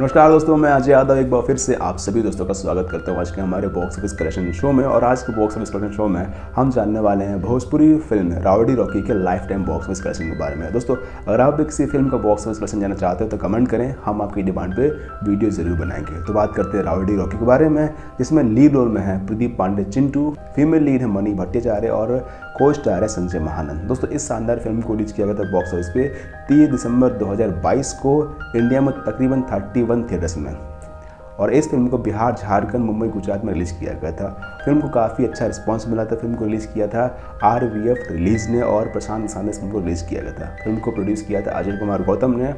नमस्कार दोस्तों, मैं अजय यादव एक बार फिर से आप सभी दोस्तों का स्वागत करता हूँ आज के हमारे बॉक्स ऑफिस कलेक्शन शो में। और आज के बॉक्स ऑफिस कलेक्शन शो में हम जानने वाले हैं भोजपुरी फिल्म राउडी रॉकी के life time box office collection के बारे में। दोस्तों, अगर आप भी किसी फिल्म का बॉक्स ऑफिस कलेक्शन जानना चाहते हो तो कमेंट करें, हम आपकी डिमांड पे वीडियो जरूर बनाएंगे। तो बात करते हैं राउडी रॉकी के बारे में, जिसमें लीड रोल में है प्रदीप पांडे चिंटू, फीमेल लीड है मनी भट्टाचार्य और को स्टार है संजय महानंद। दोस्तों, इस शानदार फिल्म को रिलीज किया गया था बॉक्स ऑफिस पे 30 दिसंबर 2022 को इंडिया में तकरीबन 31 थिएटर्स में। और इस फिल्म को बिहार, झारखंड, मुंबई, गुजरात में रिलीज़ किया गया था। फिल्म को काफ़ी अच्छा रिस्पांस मिला था। फिल्म को रिलीज़ किया था RVF रिलीज ने और प्रशांत नील ने इस फिल्म को रिलीज़ किया गया था। फिल्म को प्रोड्यूस किया था अजय कुमार गौतम ने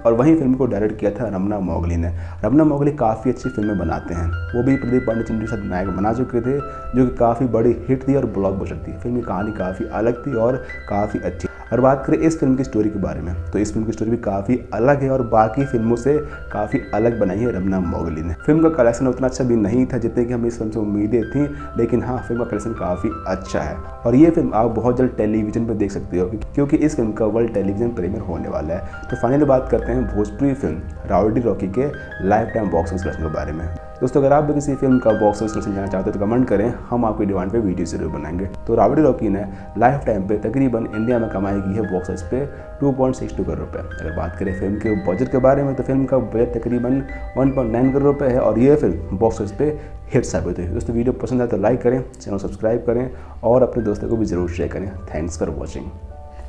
और वहीं फिल्म को डायरेक्ट किया था रमना मोगली ने। रमना मोगली काफ़ी अच्छी फिल्में बनाते हैं। वो भी प्रदीप पांडे चिंटू के साथ नायक बना चुके थे, जो कि काफ़ी बड़ी हिट थी और ब्लॉकबस्टर थी। फिल्म की कहानी काफ़ी अलग थी और काफ़ी अच्छी। और बात करें इस फिल्म की स्टोरी के बारे में, तो इस फिल्म की स्टोरी भी काफ़ी अलग है और बाकी फिल्मों से काफ़ी अलग बनाई है रमना मोगली ने। फिल्म का कलेक्शन उतना अच्छा भी नहीं था जितने कि हमें इस फिल्म से उम्मीदें थी, लेकिन हाँ, फिल्म का कलेक्शन काफ़ी अच्छा है। और ये फिल्म आप बहुत जल्द टेलीविजन पर देख सकते हो, क्योंकि इस फिल्म का वर्ल्ड टेलीविजन प्रीमियर होने वाला है। तो फाइनली बात करते हैं भोजपुरी फिल्म राउडी रॉकी के life time box office collection के बारे में। दोस्तों, अगर आप भी किसी फिल्म का बॉक्स ऑफिस कलेक्शन जानना चाहते हो तो कमेंट करें, हम आपकी डिमांड पे वीडियो जरूर बनाएंगे। तो राउडी रॉकी ने लाइफ टाइम पे तकरीबन इंडिया में कमाई की है बॉक्स ऑफिस पे 2.62 करोड़ रुपये। अगर बात करें फिल्म के बजट के बारे में, तो फिल्म का बजट तकरीबन 1.9 करोड़ रुपये है और ये फिल्म बॉक्स ऑफिस पे हिट साबित हुई। दोस्तों, वीडियो पसंद आए तो लाइक करें, चैनल सब्सक्राइब करें और अपने दोस्तों को भी जरूर शेयर करें। Thanks for watching.